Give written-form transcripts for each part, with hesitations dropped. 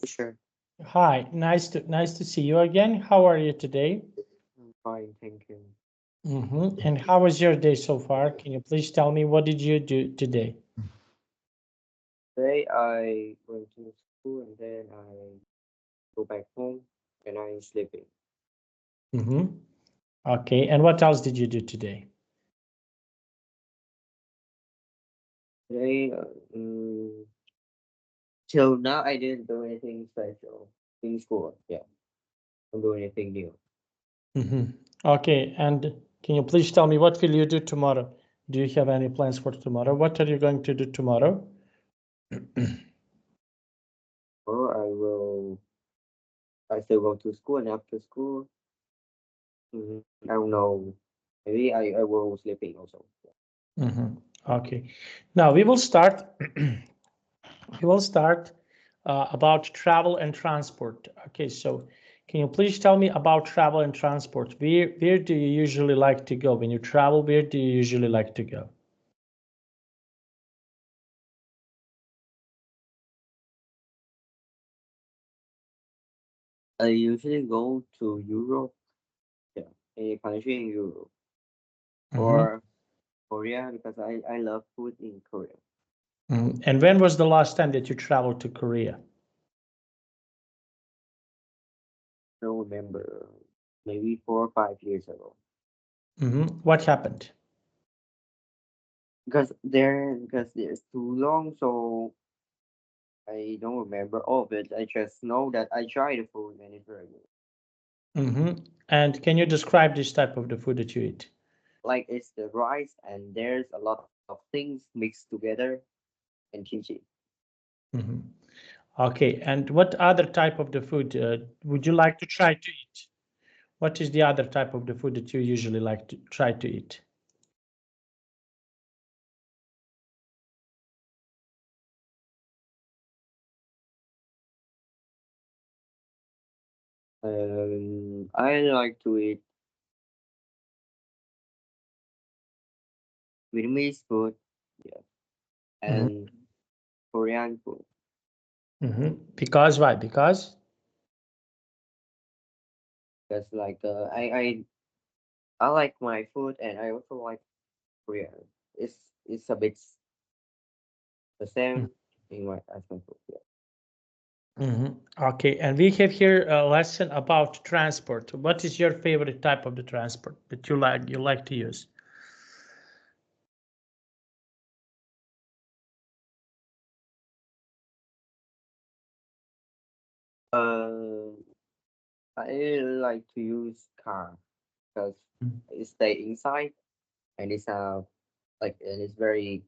Sure. Hi, nice to see you again. How are you today? I'm fine, thank you. And how was your day so far? Can you please tell me what did you do today? Today I went to school and then I go back home and I'm sleeping. Okay, and what else did you do today? Today, till now I didn't do anything special in school. Yeah, don't do anything new. Okay, and can you please tell me what will you do tomorrow? Do you have any plans for tomorrow? What are you going to do tomorrow? Or I still go to school and after school, I don't know. Maybe I will sleeping also. Okay, now we will start. We will start about travel and transport. Okay, so can you please tell me about travel and transport? Where do you usually like to go when you travel? Where do you usually like to go? I usually go to Europe. Yeah, a country in Europe Mhm. or Korea because I love food in Korea. And when was the last time that you traveled to Korea? Don't remember, maybe 4 or 5 years ago. What happened? Because there's too long, so I don't remember all of it. I just know that I tried the food and it's very good. And can you describe this type of the food that you eat? Like it's the rice and there's a lot of things mixed together and kimchi. Okay, and what other type of the food would you like to try to eat? What is the other type of the food that you usually like to try to eat? I like to eat Vietnamese food, yeah, and Korean food. Because why? Because Because like I like my food and I also like Korean. It's a bit the same in my as my food. Yeah. Okay, and we have here a lesson about transport. What is your favorite type of the transport that you like to use? Uh, I like to use car because it stay inside and it's very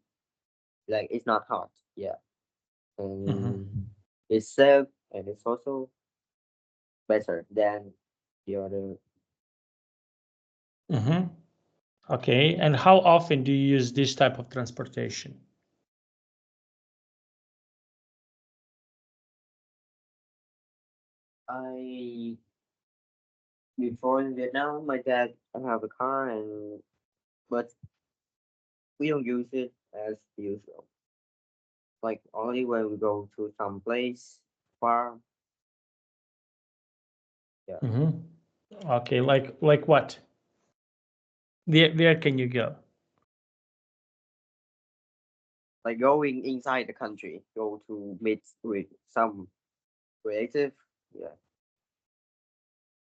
like it's not hot. Yeah, and it's safe and it's also better than the other. Mm-hmm. Okay, and how often do you use this type of transportation? I before in Vietnam, my dad have a car and but we don't use it as usual. Like only when we go to some place far. Yeah, Mm-hmm. Okay, like what? Where can you go? like going inside the country, go to meet with some relative. Yeah.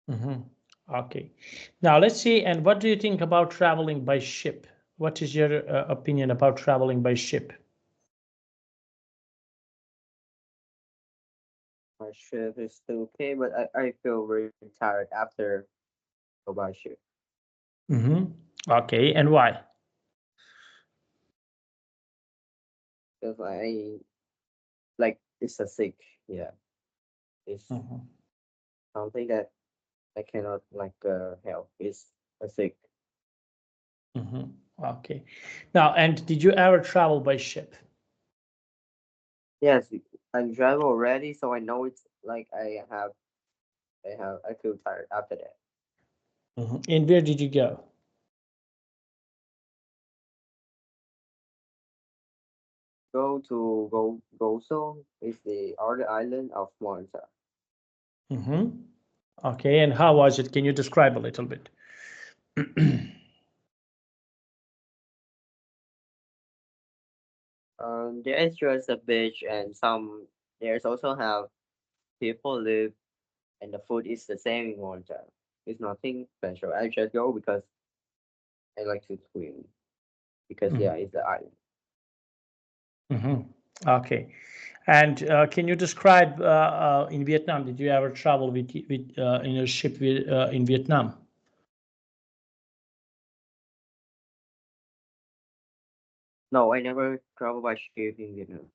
Mm-hmm. Okay, now let's see. And what do you think about traveling by ship? What is your opinion about traveling by ship? My shift is still okay, but I feel very tired after go by shift. Mm-hmm. Okay, and why? Because like it's a sick. Yeah, it's Mm-hmm. something that I cannot like help. It's a sick. Mm-hmm. Okay, now and did you ever travel by ship? Yes, I'm travel already, so I know it's like I feel tired after that. And where did you go? go to Gozo is the other island of Malta. Okay, and how was it? Can you describe a little bit? There is just a beach and some. There's also have people live and the food is the same in Malta. It's nothing special. I just go because I like to swim because yeah, it's the island. Okay, and can you describe in Vietnam? Did you ever travel with in a ship in Vietnam? No, I never travel by ship in Vietnam.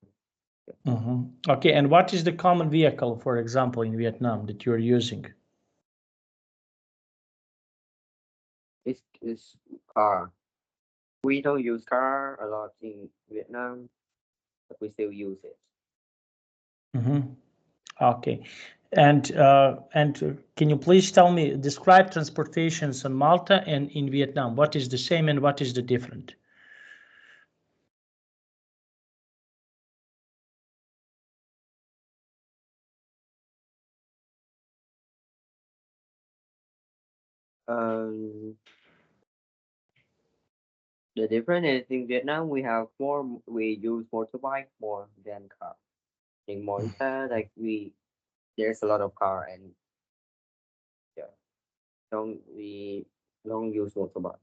Okay, and what is the common vehicle, for example, in Vietnam that you're using? It's car. We don't use car a lot in Vietnam, but we still use it. Okay, and can you please tell me, describe transportations in Malta and in Vietnam? What is the same and what is the different? Um, the difference is in Vietnam we use motorbike more than car. In Malta, like there's a lot of car and yeah, we don't use motorbike.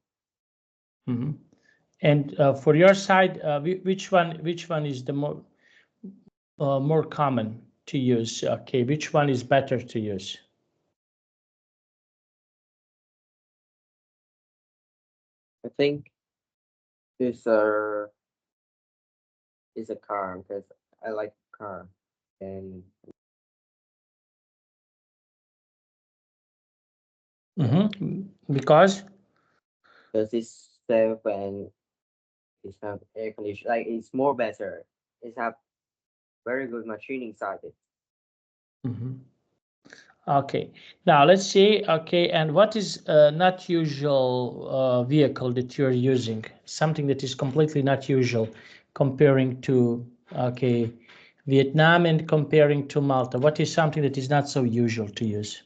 And for your side, which one is the more common to use? Okay, which one is better to use? I think this is a car because I like car and Because because it's safe and it's have air condition like it's more better. It's have very good machine inside it. okay, now let's see. Okay, and what is not usual vehicle that you're using? Something that is completely not usual, comparing to okay Vietnam and comparing to Malta. What is something that is not so usual to use?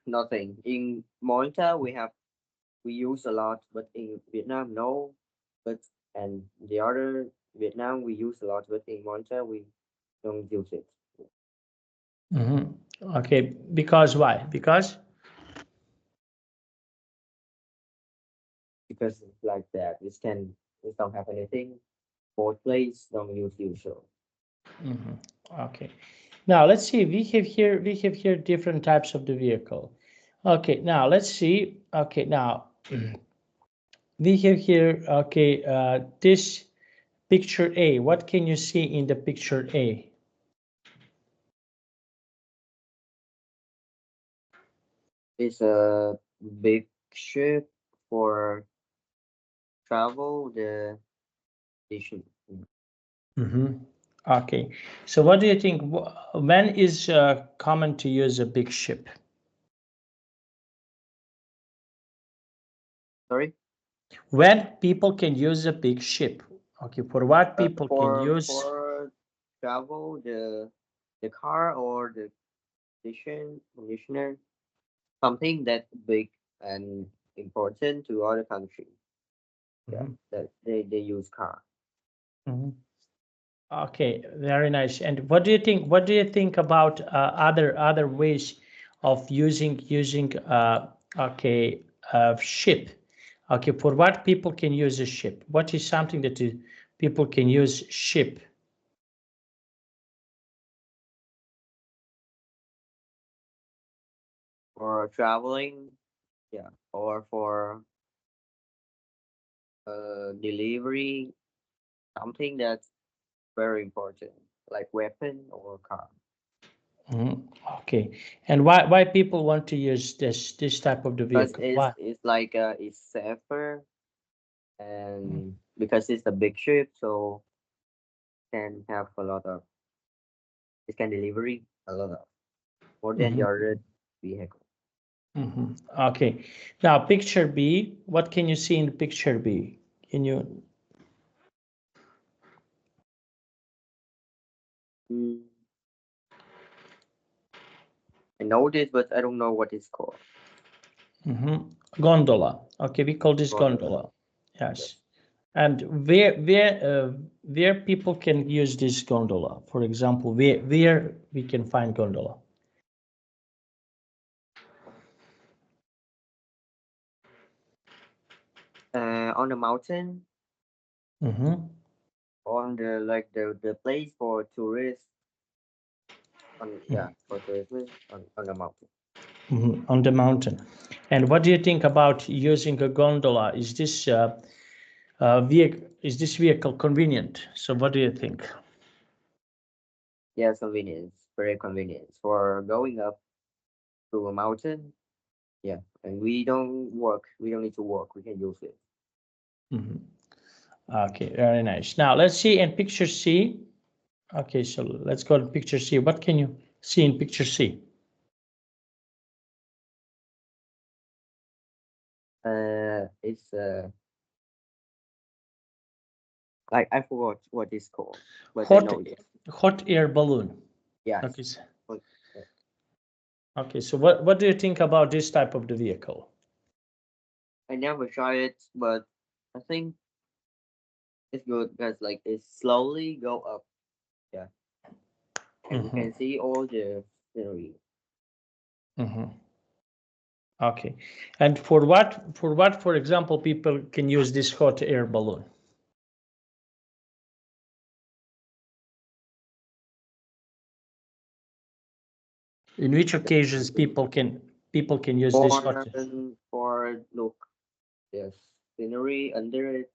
Nothing. In Malta we use a lot, but in Vietnam no. But and the other Vietnam we use a lot, but in Malta we don't use it Okay, because why? Because because it's like that. We don't have anything. Both place don't use usual. okay. Now let's see. We have here different types of the vehicle. Okay. Now let's see. Okay. Now we have here. Okay. This picture A. What can you see in the picture A? It's a big ship for travel the station. Okay. So what do you think? When is common to use a big ship? Sorry? When people can use a big ship? Okay. For what people can use? For travel the car or the conditioner something that big and important to other country. Yeah, that they use car. Mhm. Okay, very nice. And what do you think? What do you think about other ways of using okay ship? Okay, for what people can use a ship? What is something that people can use ship? For traveling, yeah, or for delivery, something that's very important, like weapon or car. Okay, and why people want to use this type of the Because vehicle? Why? it's like it's safer and because it's a big ship, so can have a lot of it can delivery a lot of more than the Mhm, other vehicle. mhm. Okay. Now, picture B, what can you see in picture B? Can you? Mm, I know this, but I don't know what it's called. Gondola. Okay, we call this Gondola. gondola. Yes. Yes. And where people can use this gondola? For example, where we can find gondola? On the mountain, Mm-hmm. on the like the place for tourists. On yeah, for tourism on the mountain. On the mountain. And what do you think about using a gondola? Is this vehicle convenient? So what do you think? Yes, convenience, very convenient for going up to a mountain. Yeah, and we don't work. We don't need to work. We can use it. Mhm. Okay, very nice. Now let's see in picture C. Okay, so let's go to picture C. What can you see in picture C? It's I forgot what it's called, but I Hot know this. hot air balloon. Yes. Okay, But, uh, okay. So what do you think about this type of the vehicle? I never tried it, but I think it's good because like it slowly go up. Yeah, and we Mm-hmm. can see all the scenery. Mm-hmm. Okay. And for what, for example, people can use this hot air balloon? In which occasions people can use this hot? For look, yes, scenery under it.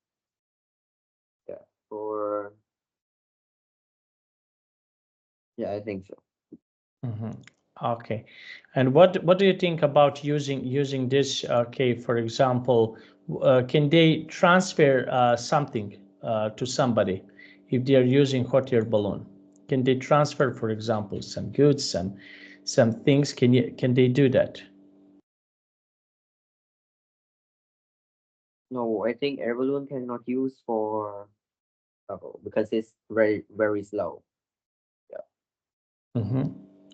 Yeah, for yeah, I think so. Mhm. Okay. And what do you think about using this? Okay, for example, can they transfer something to somebody if they are using hot air balloon? Can they transfer, for example, some goods, some things? Can they do that? No, I think air balloon cannot use for travel because it's very slow. Yeah. Hmm.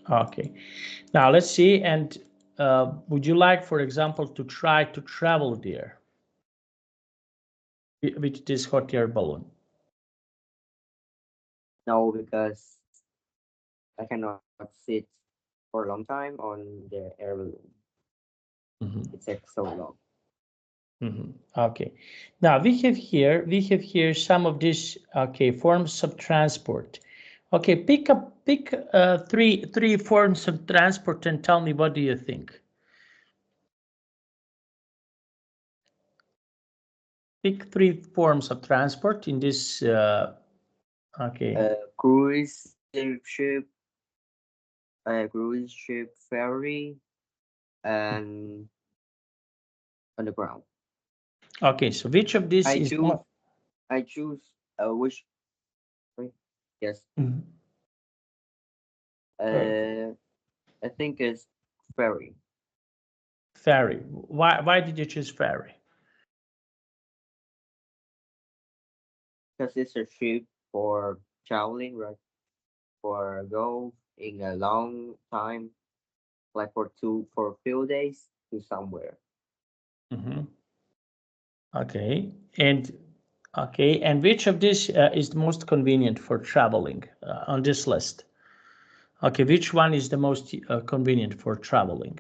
Okay. Now let's see. And would you like, for example, to try to travel there with this hot air balloon? No, because I cannot sit for a long time on the air balloon. Mhm. It takes so long. Okay. Now we have here some of these forms of transport. Okay, pick three forms of transport and tell me what do you think? Pick three forms of transport in this. Okay. Ship, cruise ship, ferry, and underground. Okay. So which of these I is choose. more? I choose. Which? Wait, yes. Mhm. Uh, Uh, I think it's ferry Ferry. Why did you choose ferry? because it's a ship for traveling, right? For go in a long time, like for a few days to somewhere. Mhm. Okay. And which of these is the most convenient for traveling on this list? Okay, which one is the most convenient for traveling?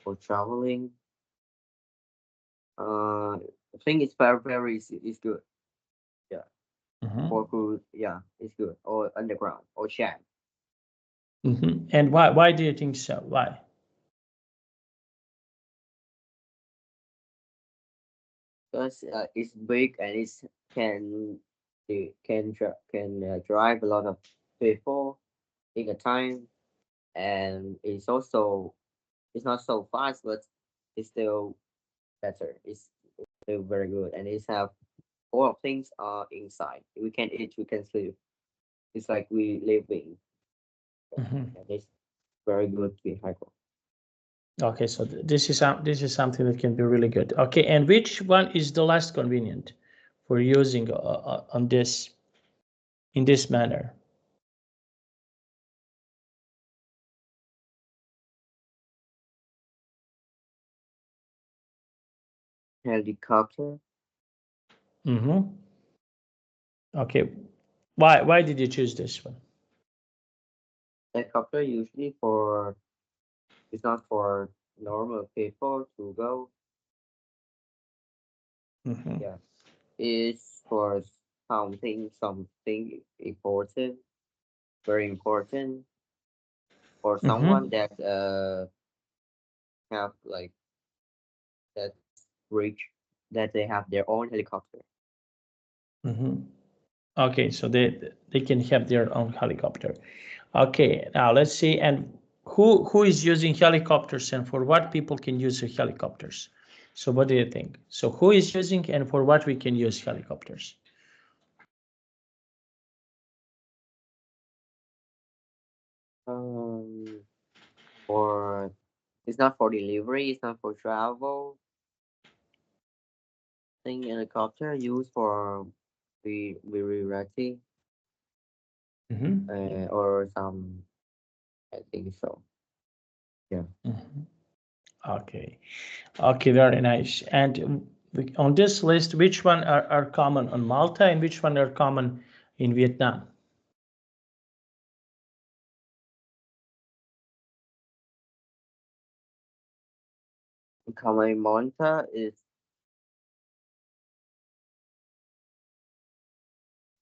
For traveling, I think it's very is good. Yeah, Mhm. for cruise, yeah, it's good. Or underground, or shack. And why do you think so? Why? Because it's big and it can drive a lot of people in a time, and it's not so fast, but it's still better. It's still very good, and it's have all of things are inside. We can eat, we can sleep. It's like we living. Mhm. And it's very good vehicle. Okay, so this is something that can be really good. Okay, and which one is the less convenient for using on this in this manner? Helicopter. Mm-hmm. Okay, why did you choose this one? Helicopter usually for it's not for normal people to go. Mm-hmm. Yeah, it's for something important, very important for someone Mm-hmm. that have like that rich that they have their own helicopter. Mm-hmm. Okay, so they can have their own helicopter. Okay, now let's see. And who is using helicopters and for what people can use the helicopters? So what do you think? So who is using and for what we can use helicopters? Um, for it's not for delivery, it's not for travel. Thing helicopter used for very ready Mm-hmm. or some I think so. Yeah. Mm-hmm. Okay. Okay, very nice. And on this list, which one are common on Malta and which one are common in Vietnam? Monta is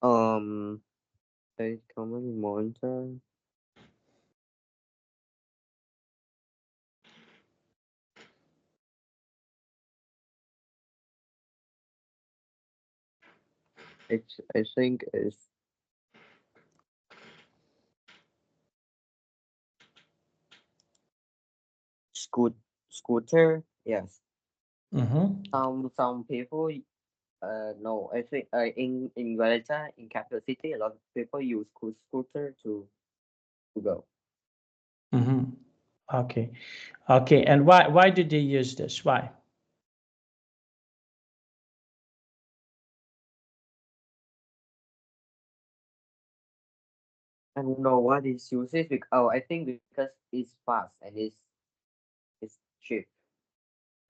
um Monta. It's I think is scoot scooter. Yes. Mm-hmm. Some people no I think in Valletta in capital city a lot of people use scooter to go. Mm-hmm. Okay. Okay. And why did they use this? Why? I don't know what is uses oh I think because it's fast and it's cheap.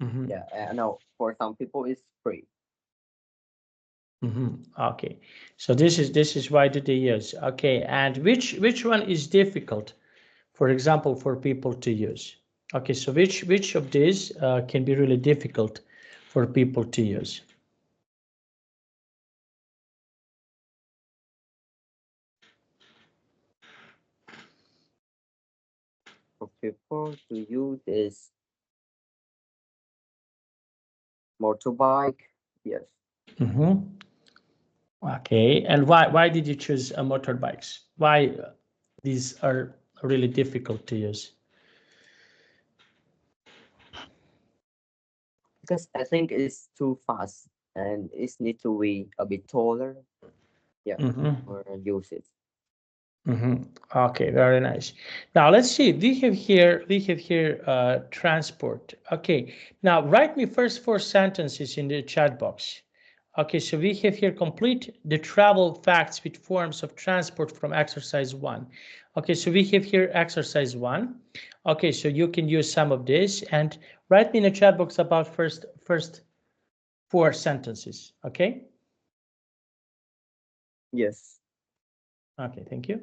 Mm-hmm. Yeah, no, for some people it's free. Mm-hmm. Okay. So this is why did they use? Okay. And which one is difficult, for example, for people to use? Okay. So which of these can be really difficult for people to use? For people to use is motorbike. Yes. Mm-hmm. Okay. And why did you choose motorbikes? Why these are really difficult to use? Because I think it's too fast and it need to be a bit taller. Yeah, Mm-hmm. or use it. Mm-hmm. Okay, very nice. Now let's see. We have here transport. Okay. Now write me first four sentences in the chat box. Okay, so we have here complete the travel facts with forms of transport from exercise one. Okay, so we have here exercise one. Okay, so you can use some of this and write me in the chat box about first four sentences. Okay. Yes. Okay, thank you.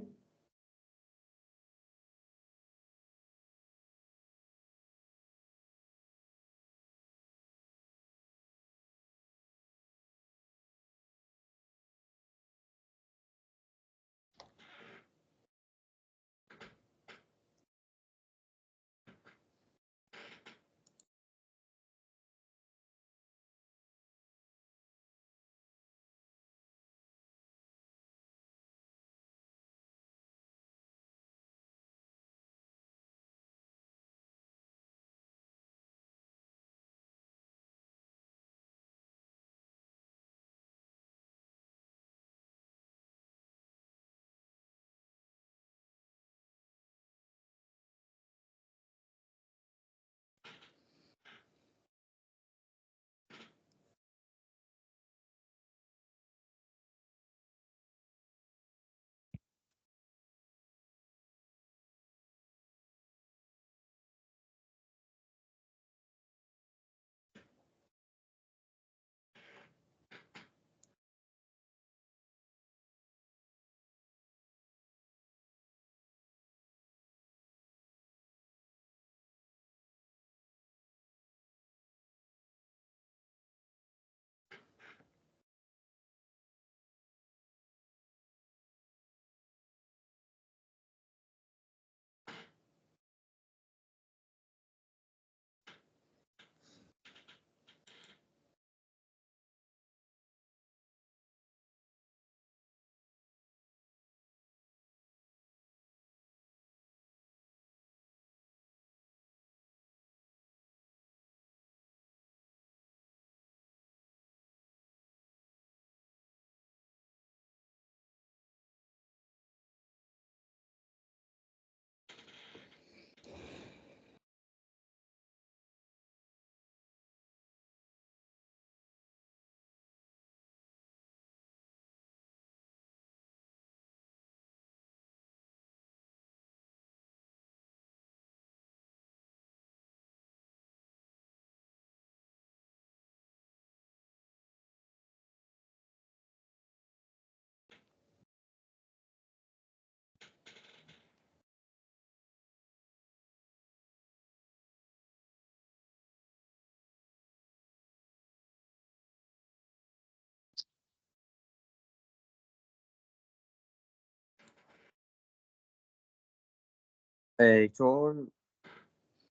A drone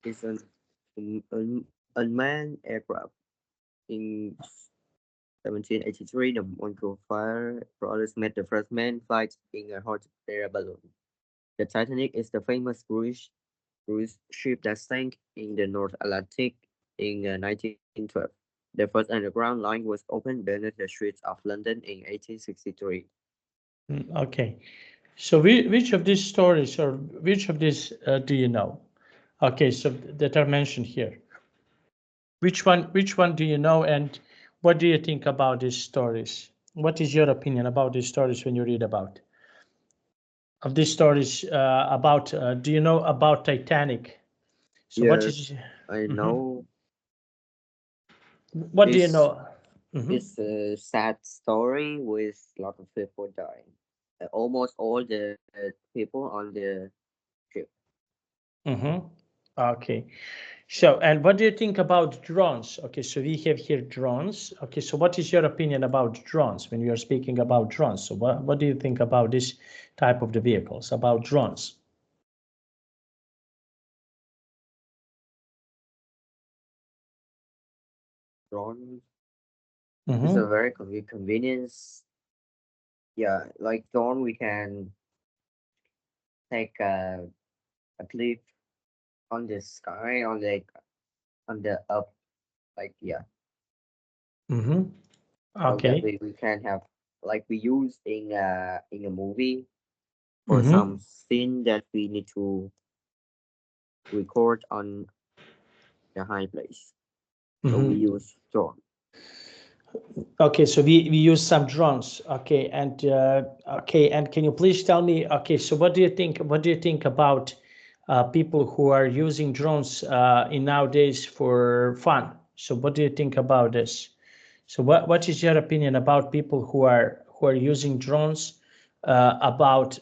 is an unmanned aircraft. In 1783, the Montgolfier brothers made the first manned flight in a hot air balloon. The Titanic is the famous cruise ship that sank in the North Atlantic in 1912. The first underground line was opened beneath the streets of London in 1863. Okay. So which of these stories or which of these do you know? Okay, so that are mentioned here. Which one do you know, and what do you think about these stories? What is your opinion about these stories when you read about of these stories about do you know about Titanic? So what Yes, is I Mhm. know What do you this know? Mhm. is a sad story with a lot of people dying. Almost all the people on the ship. Mm-hmm. Okay. So, and what do you think about drones? Okay, so we have here drones. Okay, so what is your opinion about drones when we are speaking about drones? So what do you think about this type of the vehicles, about drones? Drone is a Mm-hmm. very convenience. Yeah, like drone, we can take a clip on the sky, on the up, like yeah, Mm-hmm. so that Okay. we can have like we use in a movie for Mm-hmm. some scene that we need to record on the high place. So we Mm-hmm. use drone. Okay, so we use some drones. Okay, and can you please tell me? Okay, so what do you think? What do you think about people who are using drones in nowadays for fun? So what do you think about this? So what is your opinion about people who are using drones about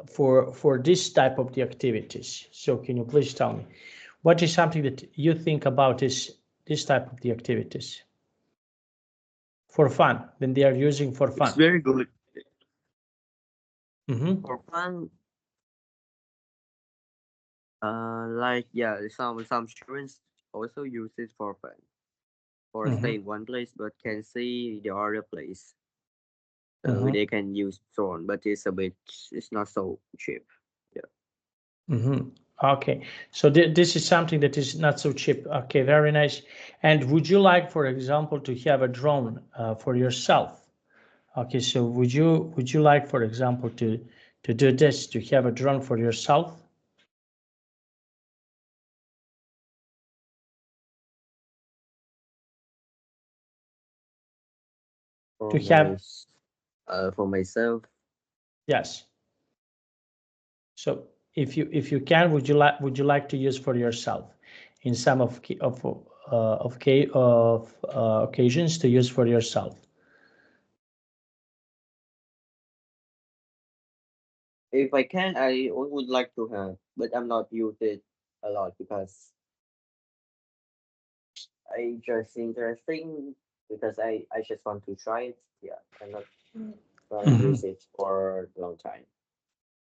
for this type of the activities? So can you please tell me what is something that you think about this type of the activities? For fun, when they are using for It's fun. very good Mm-hmm. for fun. Like yeah, some students also use it for fun, for stay Mm-hmm. in one place but can see the other place. So Mm-hmm. they can use drone, but it's not so cheap. Yeah. Mm-hmm. Okay, so this is something that is not so cheap. Okay, very nice. And would you like, for example, to have a drone for yourself? Okay, so would you like, for example, to do this, to have a drone for yourself? For To have, for myself, yes. So if you can, would you like to use for yourself in some occasions to use for yourself? if I can, I would like to have, but I'm not use it a lot because I just interesting because I just want to try it. Yeah, I'm not gonna use Mm-hmm. it for a long time.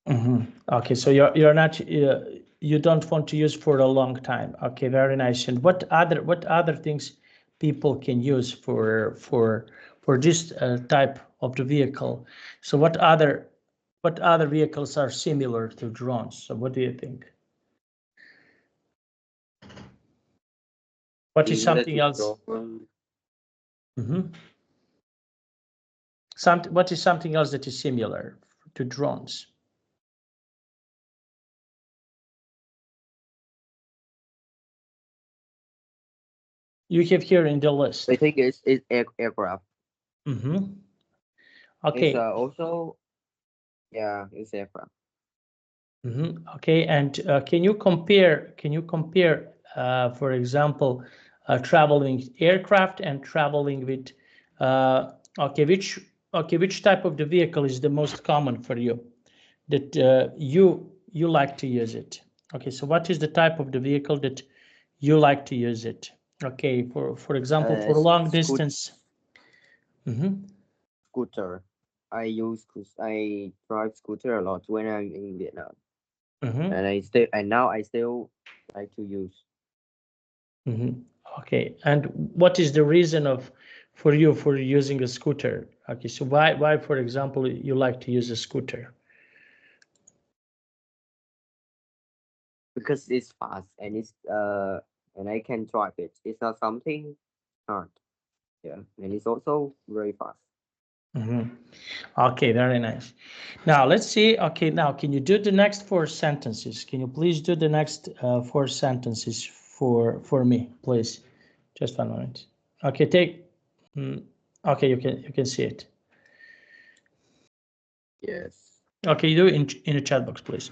Mm-hmm. Okay, so you're not you don't want to use for a long time. Okay, very nice. And what other things people can use for this type of the vehicle? So what other vehicles are similar to drones? So what do you think? What is Similar something to else? drone, Mm-hmm. What is something else that is similar to drones? You have here in the I list. think it's aircraft. Mm-hmm. It's Okay. also yeah, it's aircraft. Mm-hmm. Okay, and can you compare? Can you compare, for example, traveling aircraft and traveling with? Okay, which type of the vehicle is the most common for you that you like to use it? Okay, so what is the type of the vehicle that you like to use it? Okay, for example, for long distance. Mm-hmm. Scooter. I drive scooter a lot when I'm in Vietnam. and now I still like to use. Okay, and what is the reason of for you for using a scooter? Okay, so why for example you like to use a scooter? Because it's fast and I can drive it. It's not something hard. Yeah, and it's also very fast. Okay, very nice. Now let's see. Okay, now can you do the next four sentences? Can you please do the next four sentences for me, please? Just 1 minute. Okay, take. Okay, you can see it. Yes. Okay, you do it in the chat box, please.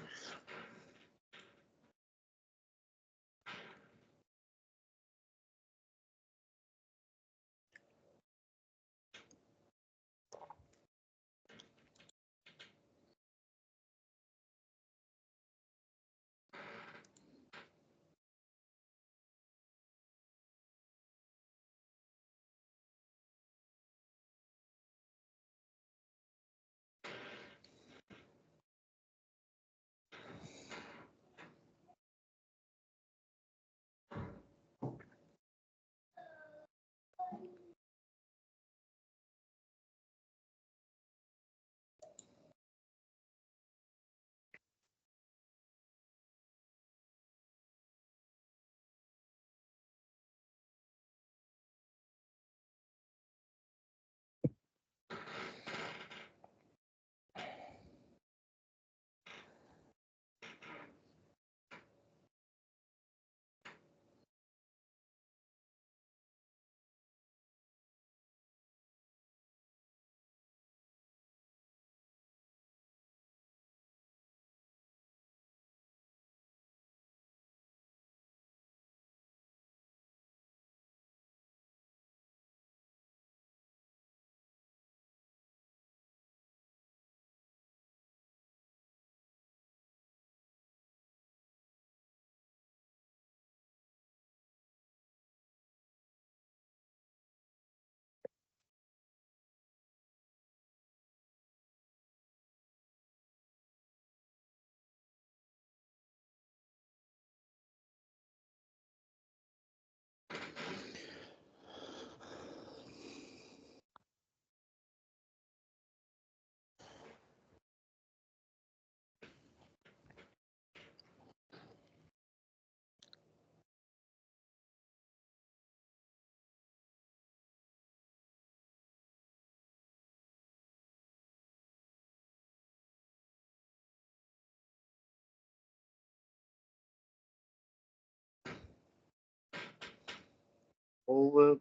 Over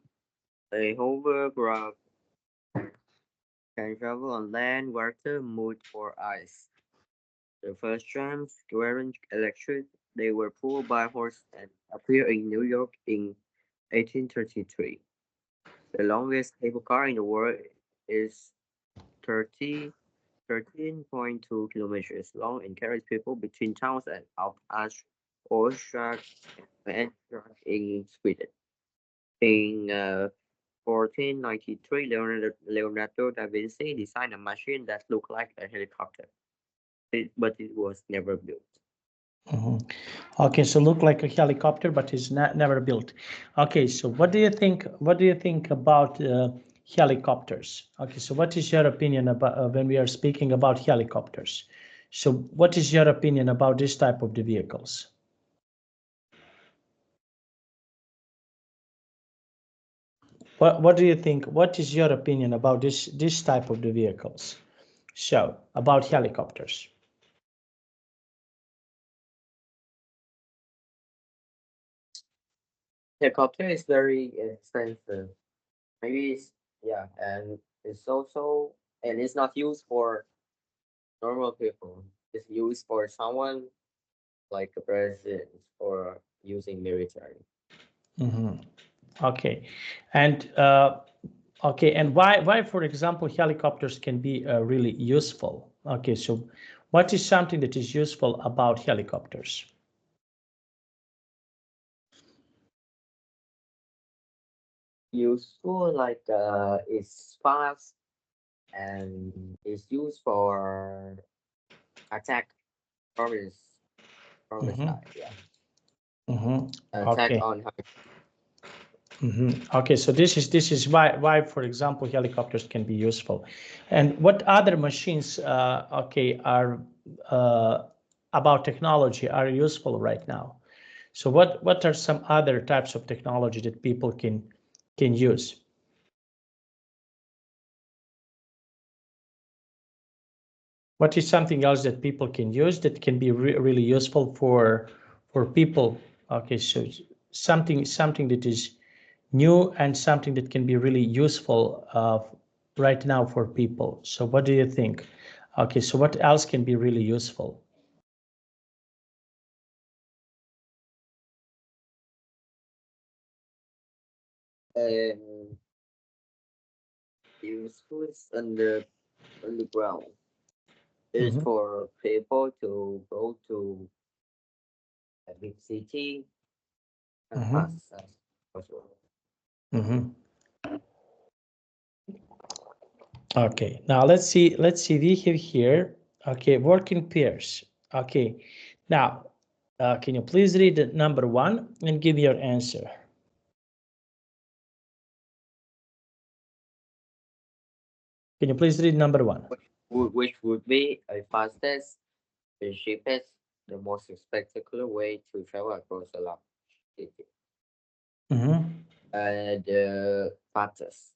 a hovercraft can travel on land, water, mud, or ice. The first trams weren't electric; they were pulled by horse and appeared in New York in 1833. The longest cable car in the world is 30 13.2 kilometers long and carries people between towns and of Austria and in Sweden. In 1493, Leonardo da Vinci designed a machine that looked like a helicopter, but it was never built. Okay, so look like a helicopter, but it's not never built. Okay, so what do you think? What do you think about helicopters? Okay, so what is your opinion about when we are speaking about helicopters? So what is your opinion about this type of the vehicles? What do you think? What is your opinion about this type of the vehicles? So about helicopters. Helicopter is very expensive. Maybe it's yeah, and it's not used for normal people. It's used for someone like a president or using military. Okay, and okay, and why for example helicopters can be really useful? Okay, so what is something that is useful about helicopters? Useful like it's fast and it's used for attack purpose. from the side. Yeah. Attack Okay. on Okay, so this is why, for example, helicopters can be useful. And what other machines, okay, are about technology are useful right now? So what are some other types of technology that people can use? What is something else that people can use that can be really useful for people? Okay, so something that is new and something that can be really useful right now for people. So what do you think? Okay, so what else can be really useful? useful underground. It's for people to go to a big city as fast as possible. Okay, now let's see we have here, okay, work in pairs. Okay, now can you please read number 1 and give your answer? Can you please read number 1? Which would be a fastest, the cheapest, the most spectacular way to travel across a large city. The fastest.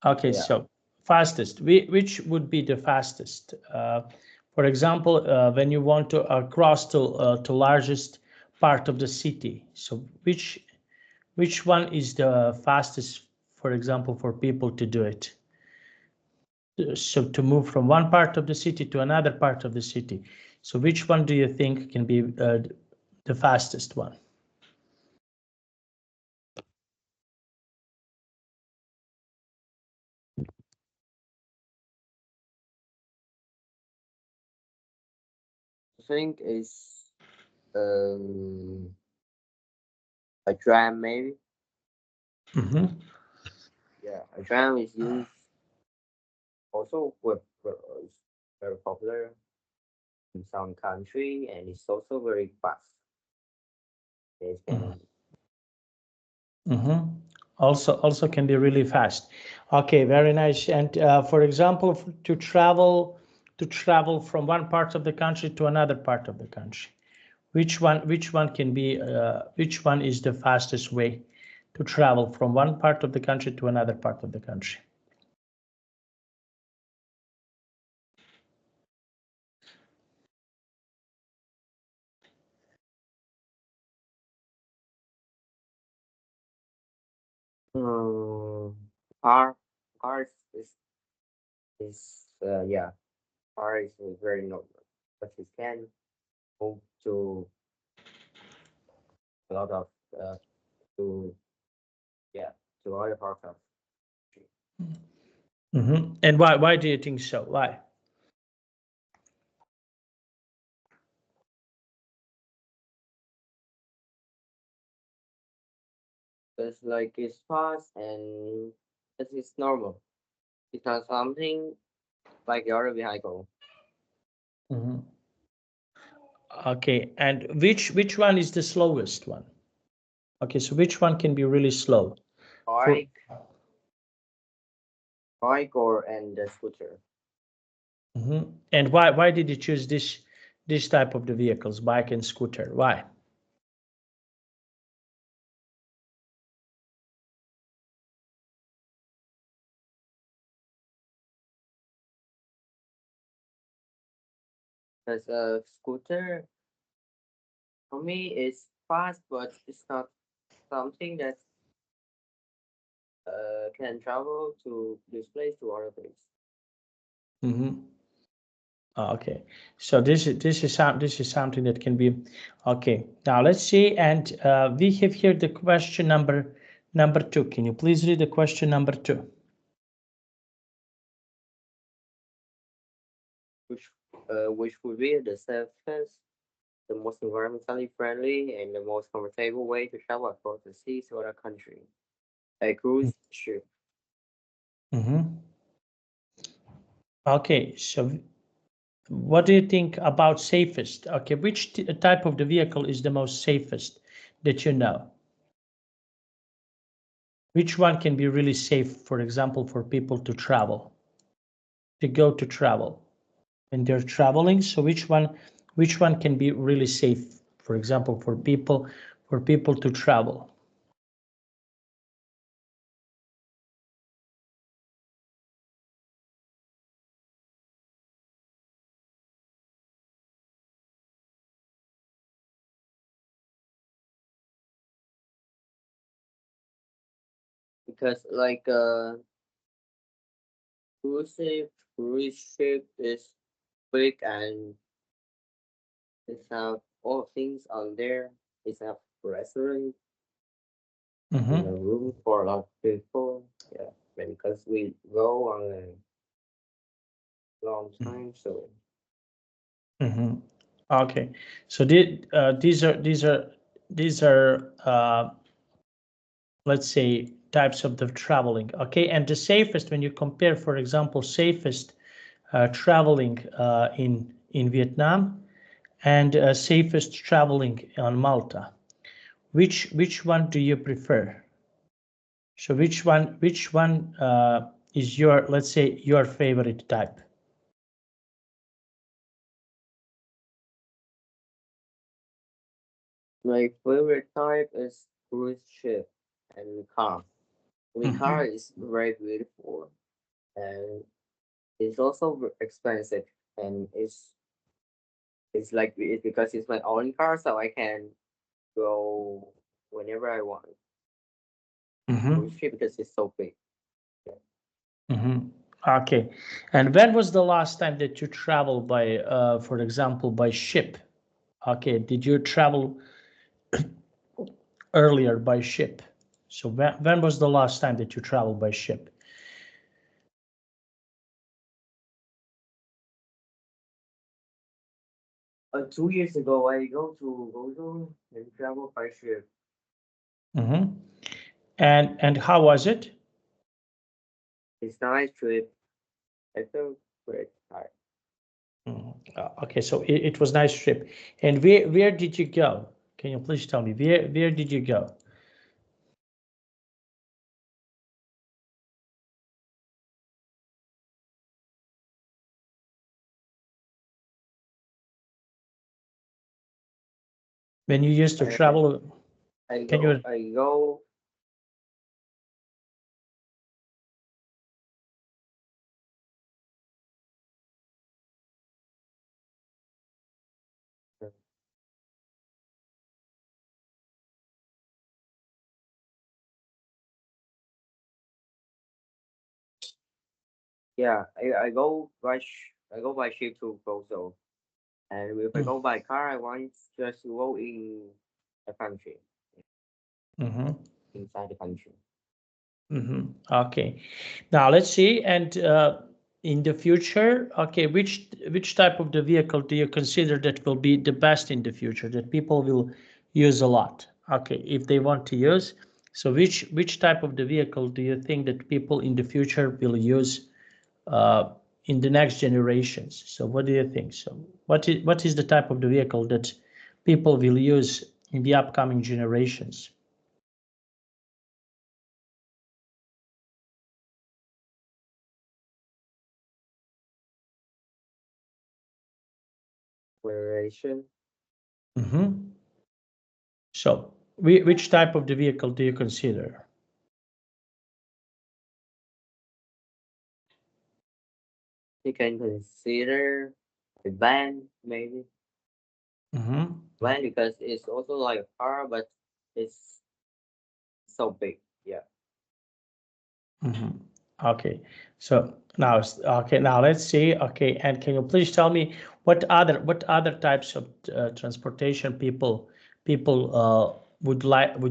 Okay, Yeah. so fastest, which would be the fastest? For example, when you want to cross to largest part of the city, so which one is the fastest, for example, for people to do it? So to move from one part of the city to another part of the city. So which one do you think can be the fastest one? I think it's um a tram maybe. Yeah, a tram is used also is very popular in some country and it's also very fast. It can Also can be really fast. Okay, very nice. And for example, to travel from one part of the country to another part of the country, which one can be which one is the fastest way to travel from one part of the country to another part of the country? um, car cars is yeah, car is very normal, but it can move to a lot of to yeah to other parts of And why do you think so? Why? it's like it's fast and it's normal. It's not something like the other vehicle. Okay, and which one is the slowest one? Okay, so which one can be really slow? For Bike, or and the scooter. And why did you choose this type of the vehicles, bike and scooter? Why? Because a scooter for me is fast, but it's not something that can travel to this place to other place. Okay, so this is something that can be okay. Now let's see, and we have here the question number 2. Can you please read the question number 2? Which would be the safest, the most environmentally friendly, and the most comfortable way to travel across the seas to other country? A cruise ship. Okay, so What do you think about safest? Okay, which type of the vehicle is the most safest that you know? Which one can be really safe, for example, for people to travel, to go to travel when they're traveling? So which one can be really safe, for example, for people to travel? because like cruise ship is quick and it's have all things on there. It's a restaurant in a Mm-hmm. room for a lot of people. Yeah, because we go on a long time, so Mm-hmm. Okay, so these are let's say types of the traveling. Okay, and the safest when you compare, for example, safest traveling in Vietnam and safest traveling on Malta. Which one do you prefer? So which one is your, let's say, your favorite type? my favorite type is cruise ship and car. I mean, car Mm-hmm. is very beautiful and it's also expensive and it's like it's because it's my own car, so I can go whenever I want. Cruise Mm-hmm. ship because it's so big. Yeah. Mm-hmm. Okay, and when was the last time that you traveled by, for example, by ship? Okay, did you travel earlier by ship? So when was the last time that you traveled by ship? 2 years ago, I go to and travel by ship. Mm-hmm. And how was it? It's nice trip. I feel great. Tired. Mhm. Okay, so it was nice trip. And where did you go? Can you please tell me where did you go? When you used to I travel? I Can go you? I go. Yeah, I go by ship to Kosovo, and if I go by car, I want just to go in the country, Mm-hmm. inside the country. Mm-hmm. Okay. Now let's see. And in the future, okay, which type of the vehicle do you consider that will be the best in the future that people will use a lot? Okay, if they want to use. So which type of the vehicle do you think that people in the future will use uh, in the next generations? So what do you think? So what is the type of the vehicle that people will use in the upcoming generations? Generation. Mm-hmm. So which type of the vehicle do you consider? You can consider a van, maybe Mm-hmm. van because it's also like a car, but it's so big. Yeah. Mm-hmm. Okay. So now, okay. Now let's see. Okay, and can you please tell me what other types of transportation people would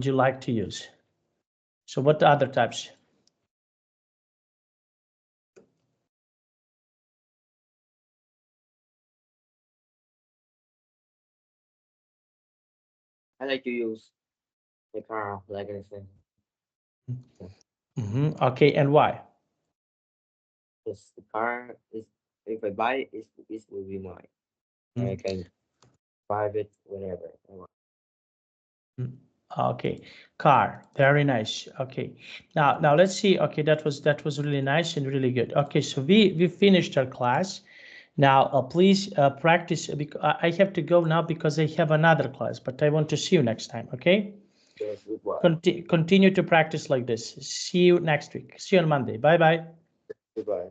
you like to use? So what other types? I like to use the car, like I said. Mm-hmm. Okay, and why? Because the car is If I buy it, it will be mine. And I can drive it whenever I want. Okay, car, very nice. Okay, now let's see. Okay, that was really nice and really good. Okay, so we finished our class. Now please practice because I have to go now because I have another class, but I want to see you next time. Okay, Yes, goodbye. continue to practice like this. See you next week. See you on Monday. Bye bye. Goodbye.